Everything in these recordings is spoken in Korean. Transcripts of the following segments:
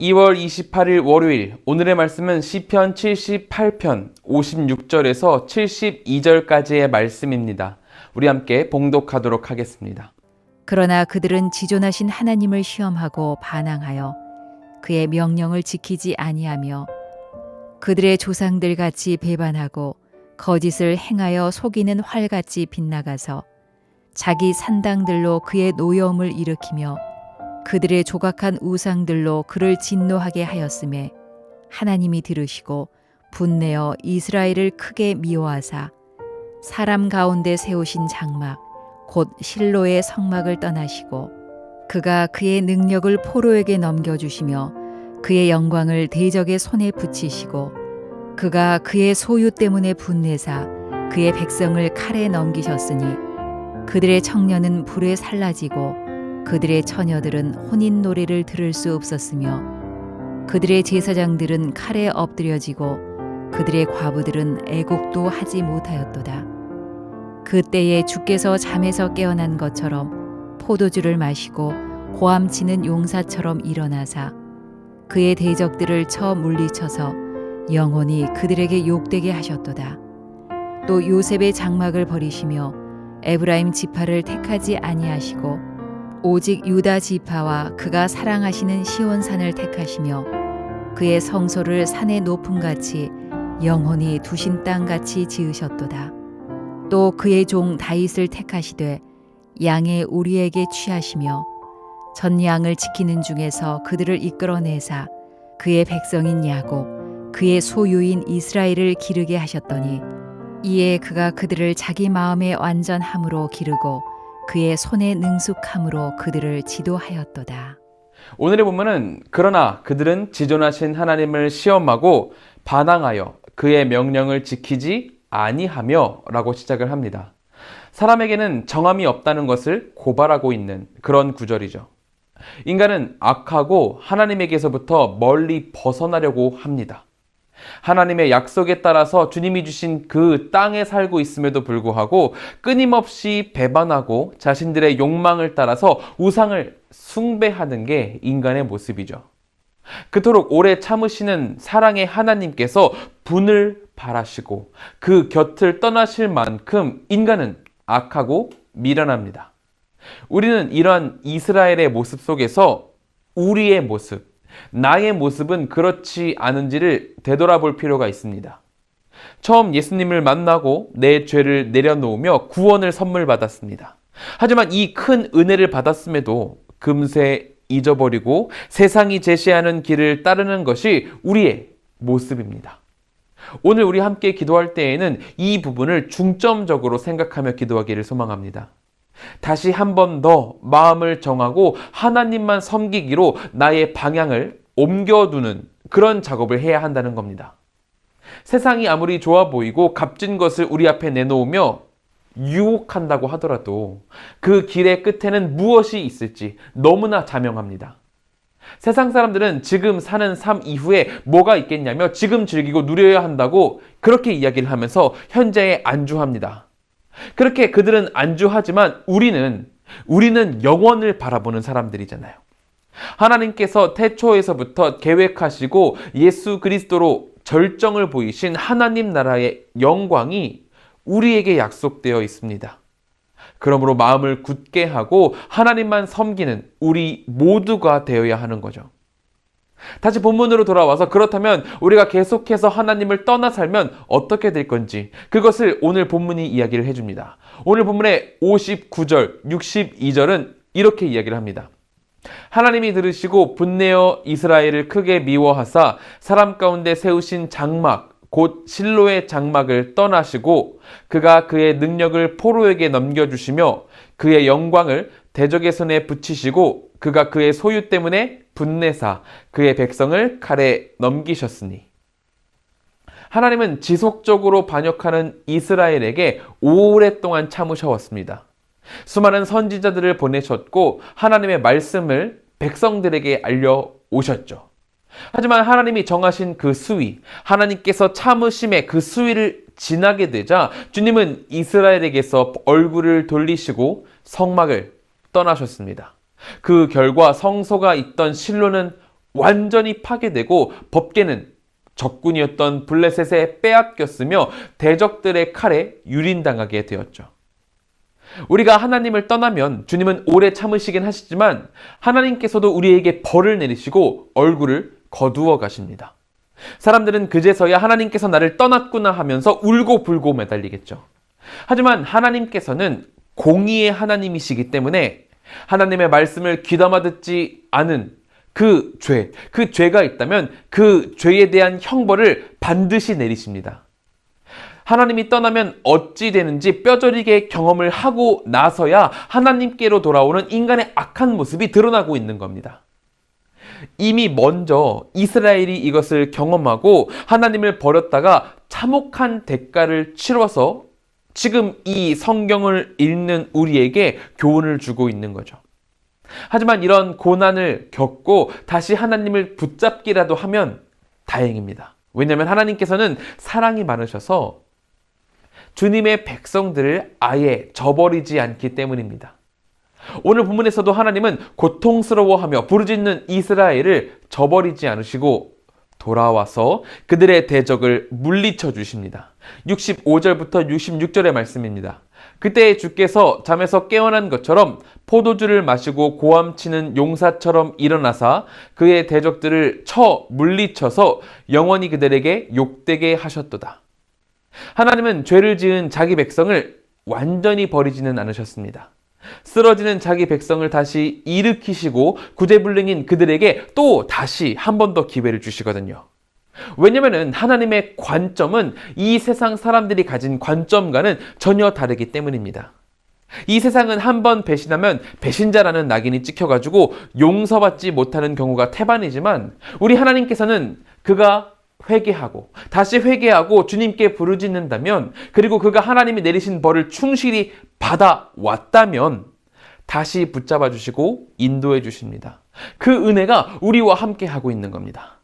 2월 28일 월요일, 오늘의 말씀은 시편 78편 56절에서 72절까지의 말씀입니다. 우리 함께 봉독하도록 하겠습니다. 그러나 그들은 지존하신 하나님을 시험하고 반항하여 그의 명령을 지키지 아니하며 그들의 조상들 같이 배반하고 거짓을 행하여 속이는 활같이 빗나가서 자기 산당들로 그의 노여움을 일으키며 그들의 조각한 우상들로 그를 진노하게 하였음에 하나님이 들으시고 분내어 이스라엘을 크게 미워하사 사람 가운데 세우신 장막 곧 실로의 성막을 떠나시고 그가 그의 능력을 포로에게 넘겨주시며 그의 영광을 대적의 손에 붙이시고 그가 그의 소유 때문에 분내사 그의 백성을 칼에 넘기셨으니 그들의 청년은 불에 살라지고 그들의 처녀들은 혼인 노래를 들을 수 없었으며 그들의 제사장들은 칼에 엎드려지고 그들의 과부들은 애곡도 하지 못하였도다. 그때에 주께서 잠에서 깨어난 것처럼 포도주를 마시고 고함치는 용사처럼 일어나사 그의 대적들을 쳐 물리쳐서 영원히 그들에게 욕되게 하셨도다. 또 요셉의 장막을 버리시며 에브라임 지파를 택하지 아니하시고 오직 유다 지파와 그가 사랑하시는 시온산을 택하시며 그의 성소를 산의 높음같이 영원히 두신 땅같이 지으셨도다. 또 그의 종 다윗을 택하시되 양의 우리에게 취하시며 전 양을 지키는 중에서 그들을 이끌어내사 그의 백성인 야곱 그의 소유인 이스라엘을 기르게 하셨더니 이에 그가 그들을 자기 마음의 완전함으로 기르고 그의 손의 능숙함으로 그들을 지도하였도다. 오늘의 본문은 그러나 그들은 지존하신 하나님을 시험하고 반항하여 그의 명령을 지키지 아니하며 라고 시작을 합니다. 사람에게는 정함이 없다는 것을 고발하고 있는 그런 구절이죠. 인간은 악하고 하나님에게서부터 멀리 벗어나려고 합니다. 하나님의 약속에 따라서 주님이 주신 그 땅에 살고 있음에도 불구하고 끊임없이 배반하고 자신들의 욕망을 따라서 우상을 숭배하는 게 인간의 모습이죠. 그토록 오래 참으시는 사랑의 하나님께서 분을 발하시고 그 곁을 떠나실 만큼 인간은 악하고 미련합니다. 우리는 이러한 이스라엘의 모습 속에서 우리의 모습, 나의 모습은 그렇지 않은지를 되돌아볼 필요가 있습니다. 처음 예수님을 만나고 내 죄를 내려놓으며 구원을 선물 받았습니다. 하지만 이 큰 은혜를 받았음에도 금세 잊어버리고 세상이 제시하는 길을 따르는 것이 우리의 모습입니다. 오늘 우리 함께 기도할 때에는 이 부분을 중점적으로 생각하며 기도하기를 소망합니다. 다시 한 번 더 마음을 정하고 하나님만 섬기기로 나의 방향을 옮겨두는 그런 작업을 해야 한다는 겁니다. 세상이 아무리 좋아 보이고 값진 것을 우리 앞에 내놓으며 유혹한다고 하더라도 그 길의 끝에는 무엇이 있을지 너무나 자명합니다. 세상 사람들은 지금 사는 삶 이후에 뭐가 있겠냐며 지금 즐기고 누려야 한다고 그렇게 이야기를 하면서 현재에 안주합니다. 그렇게 그들은 안주하지만 우리는 영원을 바라보는 사람들이잖아요. 하나님께서 태초에서부터 계획하시고 예수 그리스도로 절정을 보이신 하나님 나라의 영광이 우리에게 약속되어 있습니다. 그러므로 마음을 굳게 하고 하나님만 섬기는 우리 모두가 되어야 하는 거죠. 다시 본문으로 돌아와서 그렇다면 우리가 계속해서 하나님을 떠나 살면 어떻게 될 건지 그것을 오늘 본문이 이야기를 해줍니다. 오늘 본문의 59절, 62절은 이렇게 이야기를 합니다. 하나님이 들으시고 분내어 이스라엘을 크게 미워하사 사람 가운데 세우신 장막 곧 실로의 장막을 떠나시고 그가 그의 능력을 포로에게 넘겨주시며 그의 영광을 대적의 손에 붙이시고 그가 그의 소유 때문에 분내사 그의 백성을 칼에 넘기셨으니. 하나님은 지속적으로 반역하는 이스라엘에게 오랫동안 참으셔왔습니다. 수많은 선지자들을 보내셨고 하나님의 말씀을 백성들에게 알려오셨죠. 하지만 하나님이 정하신 그 수위, 하나님께서 참으심의 그 수위를 지나게 되자 주님은 이스라엘에게서 얼굴을 돌리시고 성막을 떠나셨습니다. 그 결과 성소가 있던 실로는 완전히 파괴되고 법궤는 적군이었던 블레셋에 빼앗겼으며 대적들의 칼에 유린당하게 되었죠. 우리가 하나님을 떠나면 주님은 오래 참으시긴 하시지만 하나님께서도 우리에게 벌을 내리시고 얼굴을 거두어 가십니다. 사람들은 그제서야 하나님께서 나를 떠났구나 하면서 울고 불고 매달리겠죠. 하지만 하나님께서는 공의의 하나님이시기 때문에 하나님의 말씀을 귀담아 듣지 않은 그 죄가 있다면 그 죄에 대한 형벌을 반드시 내리십니다. 하나님이 떠나면 어찌 되는지 뼈저리게 경험을 하고 나서야 하나님께로 돌아오는 인간의 악한 모습이 드러나고 있는 겁니다. 이미 먼저 이스라엘이 이것을 경험하고 하나님을 버렸다가 참혹한 대가를 치러서 지금 이 성경을 읽는 우리에게 교훈을 주고 있는 거죠. 하지만 이런 고난을 겪고 다시 하나님을 붙잡기라도 하면 다행입니다. 왜냐하면 하나님께서는 사랑이 많으셔서 주님의 백성들을 아예 저버리지 않기 때문입니다. 오늘 본문에서도 하나님은 고통스러워하며 부르짖는 이스라엘을 저버리지 않으시고 돌아와서 그들의 대적을 물리쳐 주십니다. 65절부터 66절의 말씀입니다. 그때 주께서 잠에서 깨어난 것처럼 포도주를 마시고 고함치는 용사처럼 일어나사 그의 대적들을 쳐 물리쳐서 영원히 그들에게 욕되게 하셨도다. 하나님은 죄를 지은 자기 백성을 완전히 버리지는 않으셨습니다. 쓰러지는 자기 백성을 다시 일으키시고 구제불능인 그들에게 또 다시 한 번 더 기회를 주시거든요. 왜냐하면 하나님의 관점은 이 세상 사람들이 가진 관점과는 전혀 다르기 때문입니다. 이 세상은 한 번 배신하면 배신자라는 낙인이 찍혀가지고 용서받지 못하는 경우가 태반이지만 우리 하나님께서는 그가 회개하고 다시 회개하고 주님께 부르짖는다면 그리고 그가 하나님이 내리신 벌을 충실히 받아왔다면 다시 붙잡아 주시고 인도해 주십니다. 그 은혜가 우리와 함께 하고 있는 겁니다.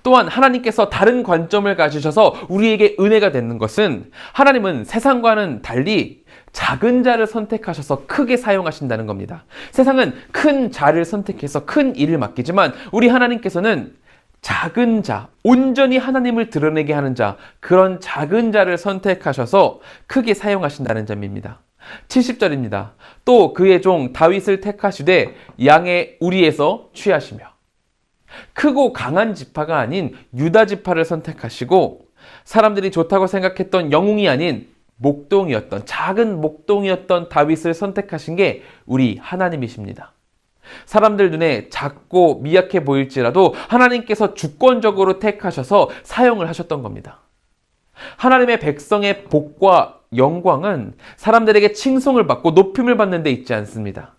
또한 하나님께서 다른 관점을 가지셔서 우리에게 은혜가 되는 것은 하나님은 세상과는 달리 작은 자를 선택하셔서 크게 사용하신다는 겁니다. 세상은 큰 자를 선택해서 큰 일을 맡기지만 우리 하나님께서는 작은 자, 온전히 하나님을 드러내게 하는 자, 그런 작은 자를 선택하셔서 크게 사용하신다는 점입니다. 70절입니다. 또 그의 종 다윗을 택하시되 양의 우리에서 취하시며 크고 강한 지파가 아닌 유다 지파를 선택하시고 사람들이 좋다고 생각했던 영웅이 아닌 목동이었던 작은 목동이었던 다윗을 선택하신 게 우리 하나님이십니다. 사람들 눈에 작고 미약해 보일지라도 하나님께서 주권적으로 택하셔서 사용을 하셨던 겁니다. 하나님의 백성의 복과 영광은 사람들에게 칭송을 받고 높임을 받는 데 있지 않습니다.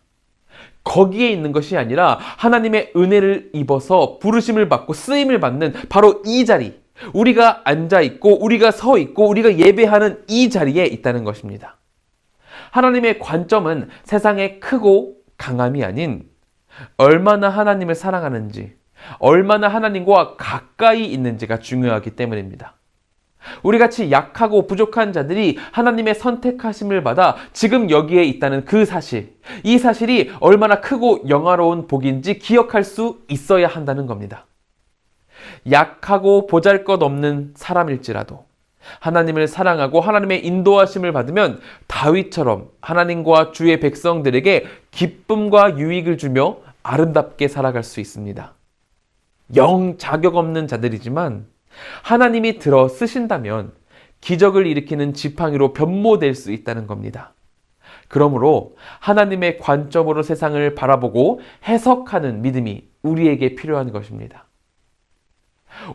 거기에 있는 것이 아니라 하나님의 은혜를 입어서 부르심을 받고 쓰임을 받는 바로 이 자리, 우리가 앉아있고 우리가 서있고 우리가 예배하는 이 자리에 있다는 것입니다. 하나님의 관점은 세상의 크고 강함이 아닌 얼마나 하나님을 사랑하는지, 얼마나 하나님과 가까이 있는지가 중요하기 때문입니다. 우리같이 약하고 부족한 자들이 하나님의 선택하심을 받아 지금 여기에 있다는 그 사실, 이 사실이 얼마나 크고 영화로운 복인지 기억할 수 있어야 한다는 겁니다. 약하고 보잘것없는 사람일지라도 하나님을 사랑하고 하나님의 인도하심을 받으면 다윗처럼 하나님과 주의 백성들에게 기쁨과 유익을 주며 아름답게 살아갈 수 있습니다. 영 자격 없는 자들이지만 하나님이 들어 쓰신다면 기적을 일으키는 지팡이로 변모될 수 있다는 겁니다. 그러므로 하나님의 관점으로 세상을 바라보고 해석하는 믿음이 우리에게 필요한 것입니다.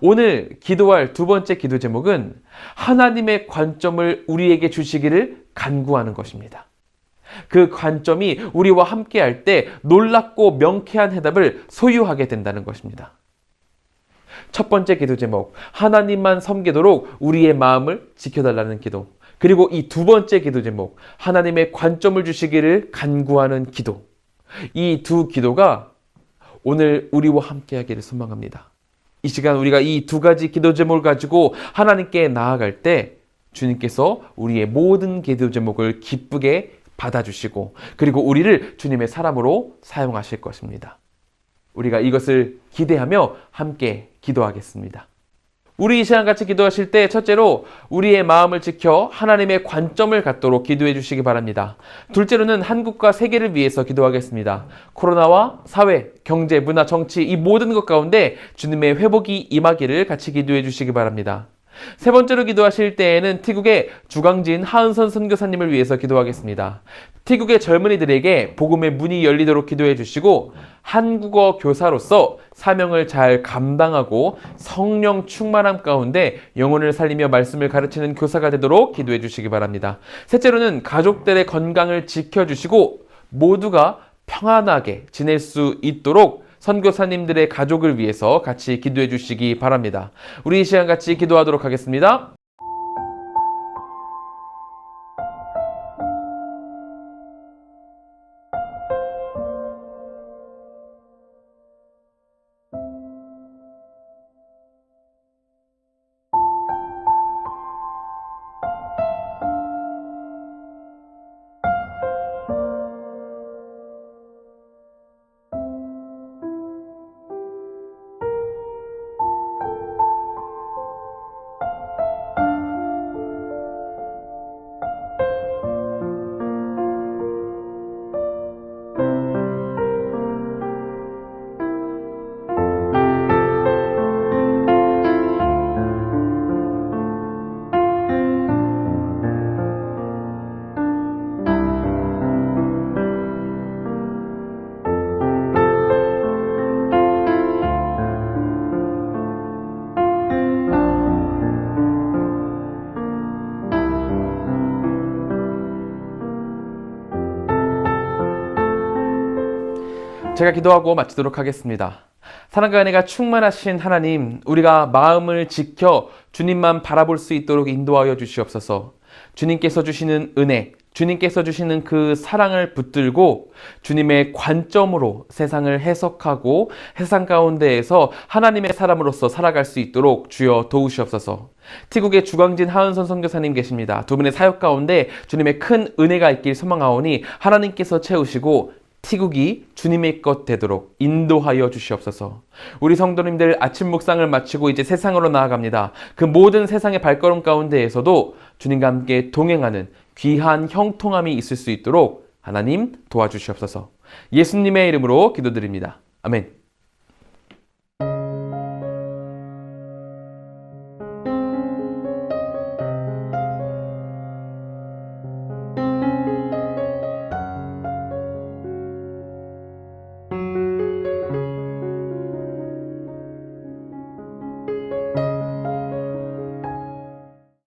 오늘 기도할 두 번째 기도 제목은 하나님의 관점을 우리에게 주시기를 간구하는 것입니다. 그 관점이 우리와 함께 할 때 놀랍고 명쾌한 해답을 소유하게 된다는 것입니다. 첫 번째 기도 제목, 하나님만 섬기도록 우리의 마음을 지켜달라는 기도. 그리고 이 두 번째 기도 제목, 하나님의 관점을 주시기를 간구하는 기도. 이 두 기도가 오늘 우리와 함께 하기를 소망합니다. 이 시간 우리가 이 두 가지 기도 제목을 가지고 하나님께 나아갈 때 주님께서 우리의 모든 기도 제목을 기쁘게 받아주시고 그리고 우리를 주님의 사람으로 사용하실 것입니다. 우리가 이것을 기대하며 함께 기도하겠습니다. 우리 이 시간 같이 기도하실 때 첫째로 우리의 마음을 지켜 하나님의 관점을 갖도록 기도해 주시기 바랍니다. 둘째로는 한국과 세계를 위해서 기도하겠습니다. 코로나와 사회, 경제, 문화, 정치 이 모든 것 가운데 주님의 회복이 임하기를 같이 기도해 주시기 바랍니다. 세 번째로 기도하실 때에는 티국의 주광진 하은선 선교사님을 위해서 기도하겠습니다. 티국의 젊은이들에게 복음의 문이 열리도록 기도해 주시고 한국어 교사로서 사명을 잘 감당하고 성령 충만함 가운데 영혼을 살리며 말씀을 가르치는 교사가 되도록 기도해 주시기 바랍니다. 셋째로는 가족들의 건강을 지켜주시고 모두가 평안하게 지낼 수 있도록 선교사님들의 가족을 위해서 같이 기도해 주시기 바랍니다. 우리 이 시간 같이 기도하도록 하겠습니다. 제가 기도하고 마치도록 하겠습니다. 사랑과 은혜가 충만하신 하나님, 우리가 마음을 지켜 주님만 바라볼 수 있도록 인도하여 주시옵소서. 주님께서 주시는 은혜, 주님께서 주시는 그 사랑을 붙들고 주님의 관점으로 세상을 해석하고 세상 가운데에서 하나님의 사람으로서 살아갈 수 있도록 주여 도우시옵소서. 티국의 주광진 하은선 선교사님 계십니다. 두 분의 사역 가운데 주님의 큰 은혜가 있길 소망하오니 하나님께서 채우시고 티국이 주님의 것 되도록 인도하여 주시옵소서. 우리 성도님들 아침 묵상을 마치고 이제 세상으로 나아갑니다. 그 모든 세상의 발걸음 가운데에서도 주님과 함께 동행하는 귀한 형통함이 있을 수 있도록 하나님 도와주시옵소서. 예수님의 이름으로 기도드립니다. 아멘.